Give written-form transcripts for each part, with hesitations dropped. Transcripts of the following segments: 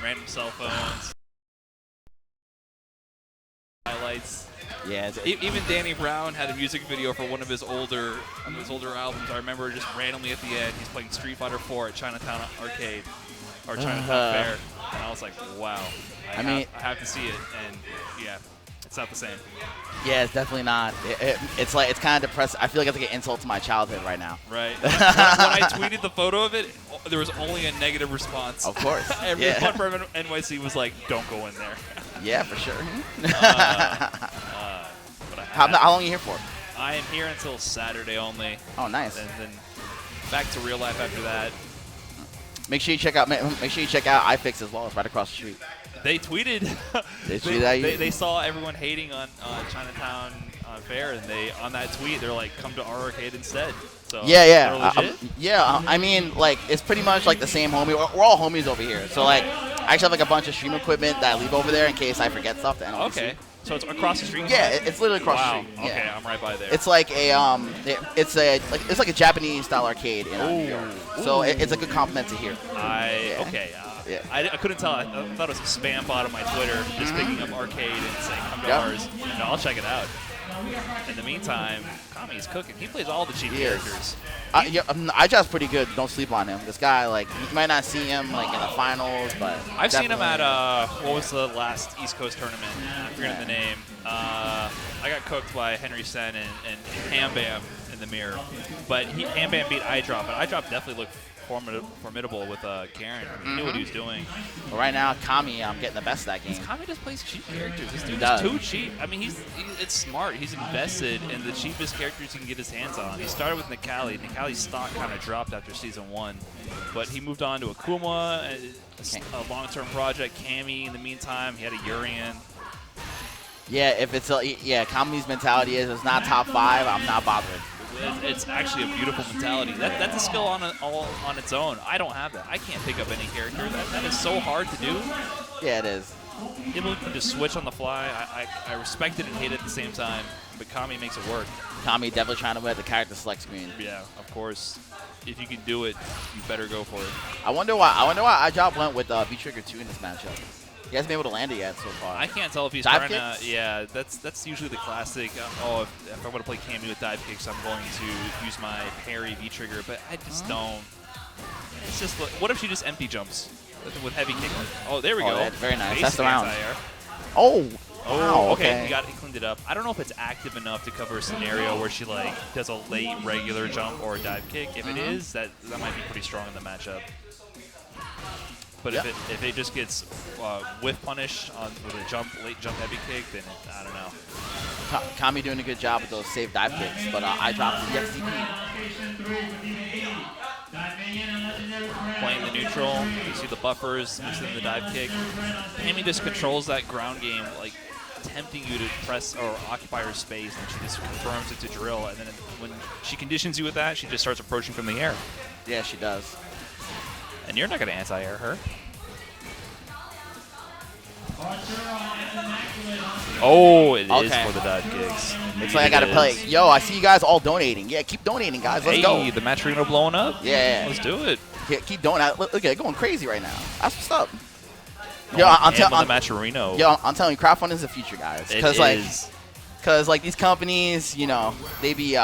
random cell phones. Highlights. Yeah. Even Danny Brown had a music video for one of his older albums. I remember just randomly at the end, he's playing Street Fighter 4 at Chinatown Arcade or Chinatown Fair, and I was like, wow. I have to see it, and yeah, it's not the same. Yeah, it's definitely not. It's like it's kind of depressing. I feel like it's like an insult to my childhood right now. Right. When I tweeted the photo of it, there was only a negative response. Of course. Everyone from NYC was like, "Don't go in there." Yeah, for sure. How long are you here for? I am here until Saturday only. Oh, nice. And then back to real life after that. Make sure you check out iFix as well. It's right across the street. They tweeted. They saw everyone hating on Chinatown Fair, and on that tweet they're like, "Come to our arcade instead." So yeah. I mean, like it's pretty much like the same homie. We're all homies over here. So like, I actually have like a bunch of stream equipment that I leave over there in case I forget stuff. Okay. So it's across the street. Yeah, it's literally across the street. Okay, yeah. I'm right by there. It's like it's like a Japanese style arcade in New York. So it's a good compliment to here. Yeah. I couldn't tell. I thought it was a spam bot on my Twitter, just picking up arcade and saying, "Come to ours." No, I'll check it out. In the meantime, Kami's cooking. He plays all the cheap characters. iDrop's pretty good. Don't sleep on him. This guy, like, you might not see him like in the finals, but I've seen him at what was the last East Coast tournament? I'm forgetting the name. I got cooked by Henry Sen and Ham Bam in the mirror, but Ham Bam beat iDROP, and iDROP definitely looked formidable with Karen. He knew what he was doing. But right now, Kami, I'm getting the best of that game. Kami just plays cheap characters. This dude's too cheap. I mean, it's smart. He's invested in the cheapest characters he can get his hands on. He started with Nikali. Nikali's stock kind of dropped after Season 1. But he moved on to Akuma, a long-term project. Cammy, in the meantime, he had a Urian. Yeah, if it's Kami's mentality is it's not top 5, I'm not bothered. It's actually a beautiful mentality. That's a skill all on its own. I don't have that. I can't pick up any character. That is so hard to do. Yeah, it is. Able to just switch on the fly. I respect it and hate it at the same time. But Kami makes it work. Kami definitely trying to win at the character select screen. Yeah, of course. If you can do it, you better go for it. I wonder why iDROP went with V-Trigger 2 in this matchup. He hasn't been able to land it yet so far. I can't tell if he's trying to. Yeah, that's usually the classic. If I want to play Cammy with dive kicks, I'm going to use my parry V-trigger, but I just don't. It's just. What if she just empty jumps with heavy kick? Oh, there we go. That's very nice. Basic That's the round. anti-air. Wow, okay. He cleaned it up. I don't know if it's active enough to cover a scenario where she like does a late regular jump or a dive kick. If it is, that might be pretty strong in the matchup. But if it just gets whiff punish with a late jump heavy kick, then I don't know. Kami doing a good job with those safe dive kicks, but iDROP the XCP. Playing the neutral, you see the buffers, mixing the dive kick. Amy just controls that ground game, like tempting you to press or occupy her space, and she just confirms it to drill. And then when she conditions you with that, she just starts approaching from the air. Yeah, she does. And you're not going to anti-air her. Oh, it is for the dive kicks. It's like I got to play. Yo, I see you guys all donating. Yeah, keep donating, guys. Let's go. Hey, the match arena blowing up? Yeah. Let's do it. Yeah, keep donating. Look at it going crazy right now. That's what's up. Yo, I'm telling you, crowdfunding is the future, guys. Because like these companies, you know, they be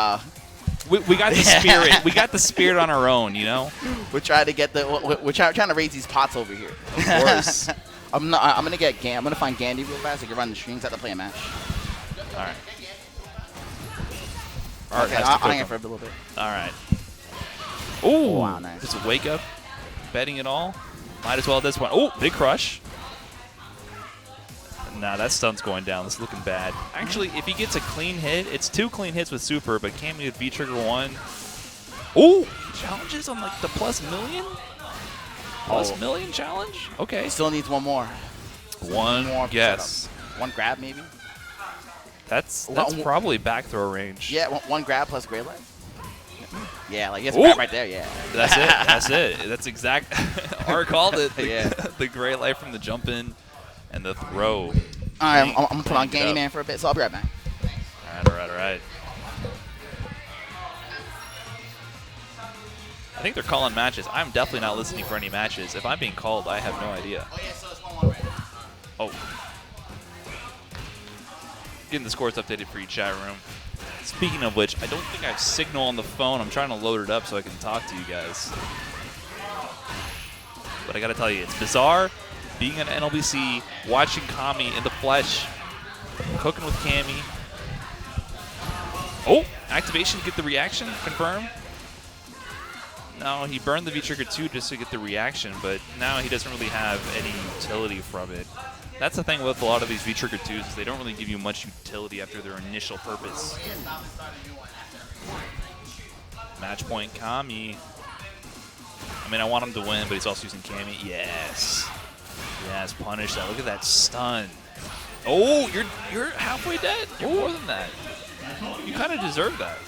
we got the spirit. We got the spirit on our own, you know. We're trying to get we're trying to raise these pots over here. Of course. I'm gonna get Gan. I'm gonna find Gandhi real fast. I can run the strings. I have to play a match. All right. Okay, I'll hang it for a little bit. All right. Oh, wow, nice. Just a wake up, betting it all. Might as well at this point. Oh, big crush. Nah, that stun's going down. This is looking bad. Actually, if he gets a clean hit, it's 2 clean hits with super, but Cammy with V-trigger 1. Oh, challenges on like the +1,000,000? +1,000,000 challenge? Okay. Still needs one more. One more guess. One grab, maybe? That's probably back throw range. Yeah, one grab plus Grey Light. Yeah, like he has a grab right there, yeah. That's it. That's it. That's exact. R called it. Yeah. The Grey Light from the jump in and the throw. All right, I'm going to put on Gandy Man for a bit, so I'll be right back. All right. I think they're calling matches. I'm definitely not listening for any matches. If I'm being called, I have no idea. Oh, yeah, so Oh. Getting the scores updated for your chat room. Speaking of which, I don't think I have signal on the phone. I'm trying to load it up so I can talk to you guys. But I gotta tell you, it's bizarre being at NLBC, watching Kami in the flesh, cooking with Cammy. Oh, activation to get the reaction, confirm. No, he burned the V-Trigger 2 just to get the reaction, but now he doesn't really have any utility from it. That's the thing with a lot of these V-Trigger 2s, is they don't really give you much utility after their initial purpose. Match point Kami. I mean, I want him to win, but he's also using Cammy. Yes. Yes, punish that. Look at that stun. Oh, you're halfway dead. You're more than that. You kind of deserve that.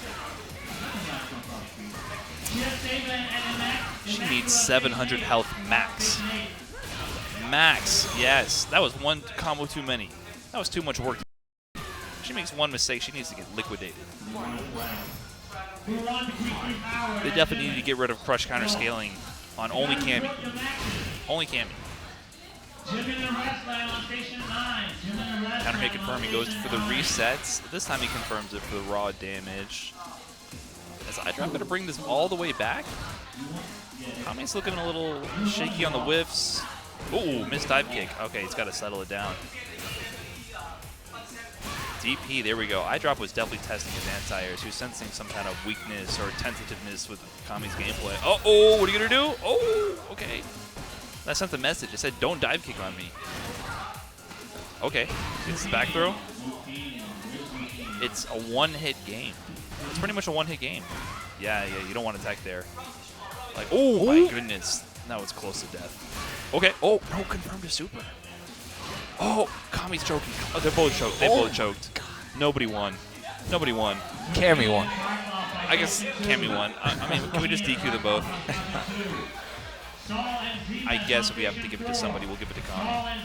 She needs 700 health max. Max, yes. That was one combo too many. That was too much work. She makes one mistake, she needs to get liquidated. They definitely need to get rid of crush counter scaling on only Cammy. Only Cammy. Counter hit confirm, he goes for the resets. This time he confirms it for the raw damage. Is IDROP going to bring this all the way back? Kami's looking a little shaky on the whiffs. Ooh, missed dive kick. Okay, he's got to settle it down. DP, there we go. IDROP was definitely testing his anti-airs. He was sensing some kind of weakness or tentativeness with Kami's gameplay. Oh, what are you going to do? Oh, okay. That sent the message. It said, don't dive kick on me. Okay, it's the back throw. It's a one-hit game. It's pretty much a one-hit game. Yeah, you don't want to tech there. Like, oh my goodness. Now it's close to death. Okay, oh, no, confirmed to super. Oh, Kami's choking. Oh, they're both choked. They both choked. Nobody won. Nobody won. Cammy won. I guess Cammy won. I mean, can we just DQ them both? I guess if we have to give it to somebody, we'll give it to Kami.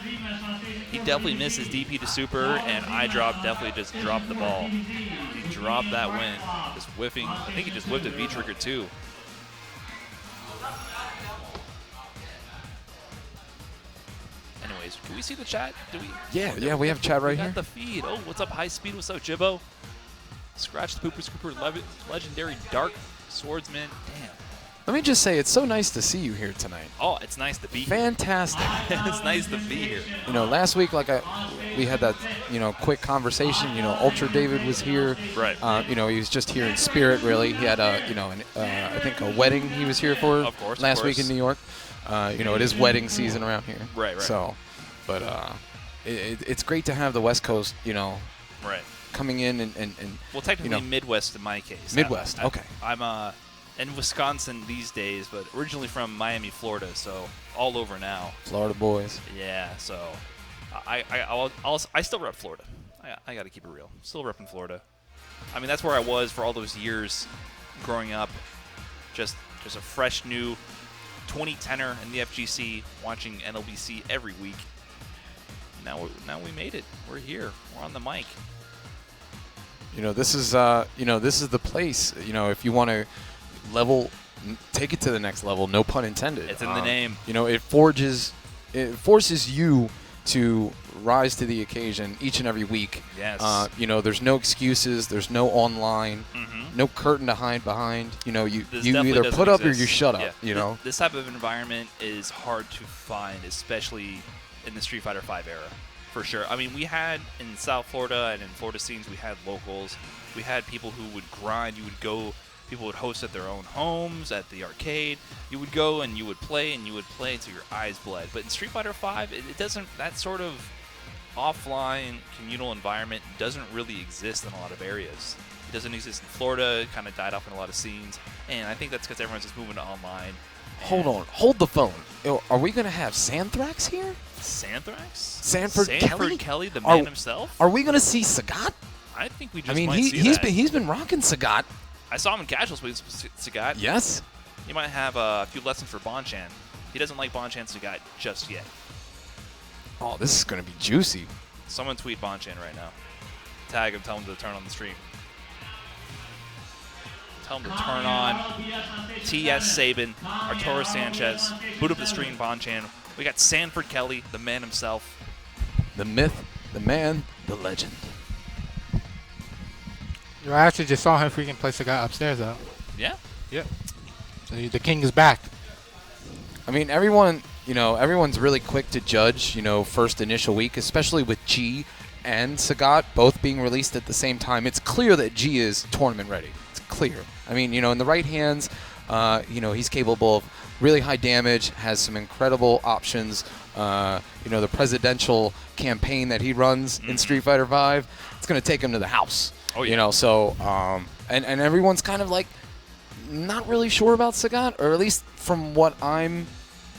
He definitely missed his DP to super, and IDROP definitely just dropped the ball. He dropped that win. Just whiffing. I think he just whiffed a V-Trigger too. Anyways, can we see the chat? Do we? Yeah, we have chat right we here. got the feed. Oh, what's up, High Speed? What's up, Jibbo? Scratch the Pooper Scooper, legendary Dark Swordsman. Damn. Let me just say, it's so nice to see you here tonight. Oh, it's nice to be here. Fantastic. It's nice to be here. You know, last week, we had that, quick conversation. You know, Ultra David was here. Right. He was just here in spirit, really. He had I think a wedding he was here for last week in New York. It is wedding season around here. Right. So, but it's great to have the West Coast, right, coming in and well, technically Midwest in my case. Midwest, okay. I'm in Wisconsin these days, but originally from Miami, Florida, so all over now. Florida boys. Yeah, so I still rep Florida. I got to keep it real. Still repping Florida. I mean, that's where I was for all those years growing up. Just a fresh new 2010er in the FGC, watching NLBC every week. Now we made it. We're here. We're on the mic. This is the place. If you want to take it to the next level, no pun intended. It's in the name. It forces you to rise to the occasion each and every week. Yes. There's no excuses. There's no online. No curtain to hide behind. You either put up or you shut up. Yeah. This type of environment is hard to find, especially in the Street Fighter V era, for sure. I mean, we had in South Florida and in Florida scenes, we had locals. We had people who would grind. You would go. People would host at their own homes, at the arcade. You would go and you would play until your eyes bled. But in Street Fighter V, it doesn't. That sort of offline communal environment doesn't really exist in a lot of areas. It doesn't exist in Florida. It kind of died off in a lot of scenes, and I think that's because everyone's just moving to online. Hold on, hold the phone. Are we gonna have Santhrax here? Santhrax? Sanford Kelly, the man himself. Are we gonna see Sagat? I think we just. Might see that. he's been rocking Sagat. I saw him in casuals with Sagat. Yes. He might have a few lessons for Bonchan. He doesn't like Bonchan Sagat just yet. Oh, this is going to be juicy. Someone tweet Bonchan right now. Tag him, tell him to turn on the stream. Tell him to turn on TS Sabin, Arturo Sanchez, boot up the stream Bonchan. We got Sanford Kelly, the man himself. the myth, the man, the legend. I actually just saw him freaking place the guy upstairs, though. Yeah? Yep. So the king is back. I mean, everyone's really quick to judge, first initial week, especially with G and Sagat both being released at the same time. It's clear that G is tournament ready. It's clear. I mean, in the right hands, he's capable of really high damage, has some incredible options. The presidential campaign that he runs in Street Fighter V, it's going to take him to the house. Oh, yeah. And everyone's kind of like not really sure about Sagat, or at least from what I'm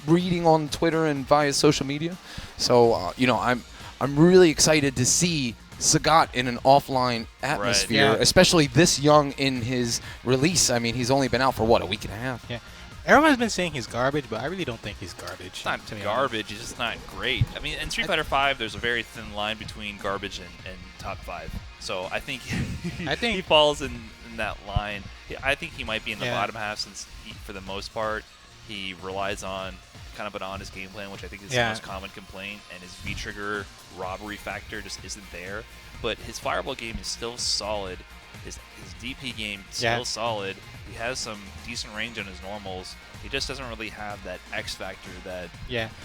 reading on Twitter and via social media. So, I'm really excited to see Sagat in an offline atmosphere, especially this young in his release. I mean, he's only been out for, a week and a half? Yeah. Everyone's been saying he's garbage, but I really don't think he's garbage. It's not garbage. He's just not great. I mean, in Street Fighter V, there's a very thin line between garbage and top 5. So I think he falls in that line. I think he might be in the bottom half since, for the most part, he relies on kind of an honest game plan, which I think is the most common complaint, and his V-trigger robbery factor just isn't there. But his fireball game is still solid. His DP game is still solid. He has some decent range on his normals. He just doesn't really have that X factor that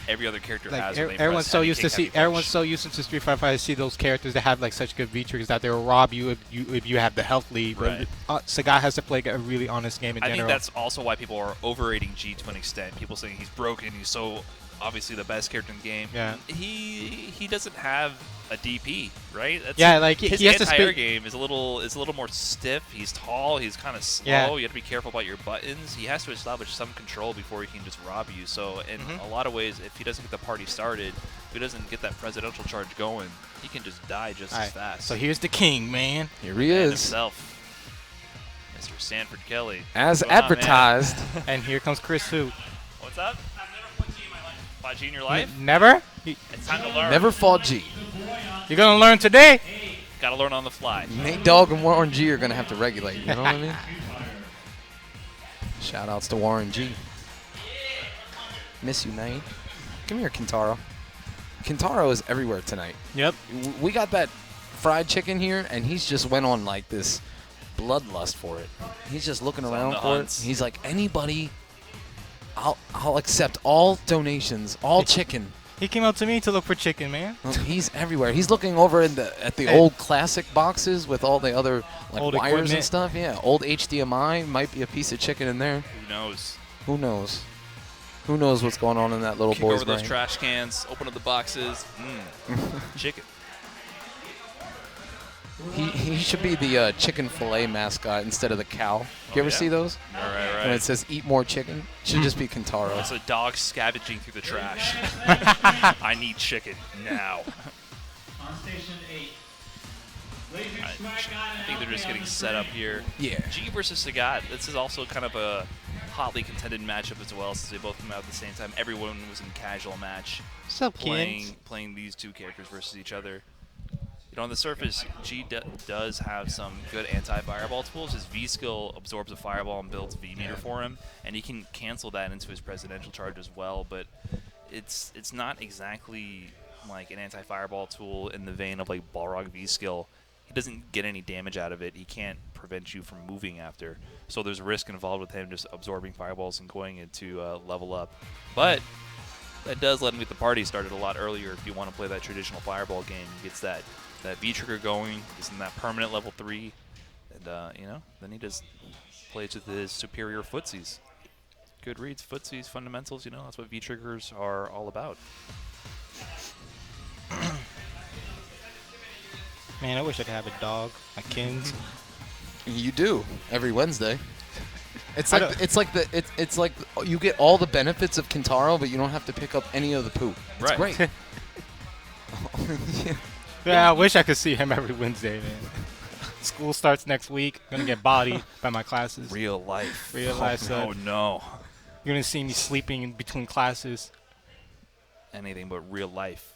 every other character has. Everyone's so used to Street Fighter V to see those characters that have like such good V triggers that they will rob you if you have the health lead. Right. But Sagat has to play a really honest game in general. I think that's also why people are overrating G to an extent. People saying he's broken. He's so obviously the best character in the game. Yeah. He doesn't have a DP, right? His he has anti-air game is a little more stiff. He's tall. He's kind of slow. Yeah. You have to be careful about your buttons. He has to establish some control before he can just rob you. So in a lot of ways, if he doesn't get the party started, if he doesn't get that presidential charge going, he can just die just as fast. So here's the king, man. Here he is. Himself, Mr. Sanford Kelly. As advertised. And here comes Chris Hoot. What's up? I've never fought G in my life. Fought G in your life? Never? It's time to learn. Never fought G. You're going to learn today. Got to learn on the fly. Nate Dogg and Warren G are going to have to regulate. You know what I mean? Shout outs to Warren G. Miss you, Nate. Come here, Kintaro. Kintaro is everywhere tonight. Yep. We got that fried chicken here, and he's just went on like this bloodlust for it. He's just looking around for it. He's like, anybody, I'll accept all donations, all chicken. He came out to me to look for chicken, man. Well, he's everywhere. He's looking over at the old classic boxes with all the other old wires equipment and stuff. Yeah, old HDMI. Might be a piece of chicken in there. Who knows? Who knows? Who knows what's going on in that little Kick boy's over brain? those trash cans, open up the boxes. Chicken. He should be the chicken fillet mascot instead of the cow. You ever see those? Right. When it says "Eat more chicken," it should just be Kintaro. It's a dog scavenging through the trash. I need chicken now. On station 8. I think they're just getting set up here. Yeah. G versus Sagat. This is also kind of a hotly contended matchup as well, since they both come out at the same time. Everyone was in casual match. What's up, kids? Playing these two characters versus each other. On the surface, G does have some good anti-fireball tools. His V skill absorbs a fireball and builds V meter for him, and he can cancel that into his presidential charge as well. But it's not exactly like an anti-fireball tool in the vein of like Balrog V skill. He doesn't get any damage out of it. He can't prevent you from moving after. So there's risk involved with him just absorbing fireballs and going into level up. But that does let him get the party started a lot earlier if you want to play that traditional fireball game. He gets that V-trigger going, is in that permanent level 3, and then he just plays with his superior footsies. Good reads, footsies, fundamentals, that's what V-triggers are all about. Man, I wish I could have a dog, a Kins. You do every Wednesday. It's like you get all the benefits of Kintaro, but you don't have to pick up any of the poop. It's great. Yeah, I wish I could see him every Wednesday, man. School starts next week. I'm gonna get bodied by my classes. Real life. Real life, son. Oh no. You're gonna see me sleeping in between classes. Anything but real life.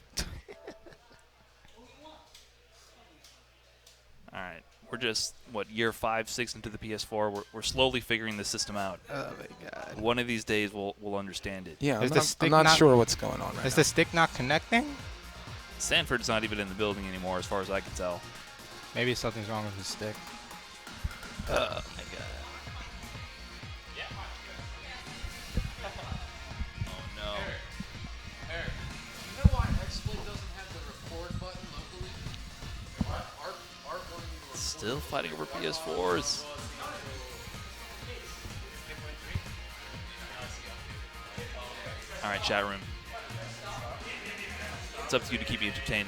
All right. We're just, year 5, 6 into the PS4. We're slowly figuring the system out. Oh, my God. One of these days, we'll understand it. Yeah, I'm not sure what's going on right now. Is the stick not connecting? Sanford's not even in the building anymore, as far as I can tell. Maybe something's wrong with his stick. Oh my god. Oh no. Eric, you know why XSplit doesn't have the record button locally? Art wanted me to record. Still fighting over PS4s. All right, chat room. It's up to you to keep me entertained.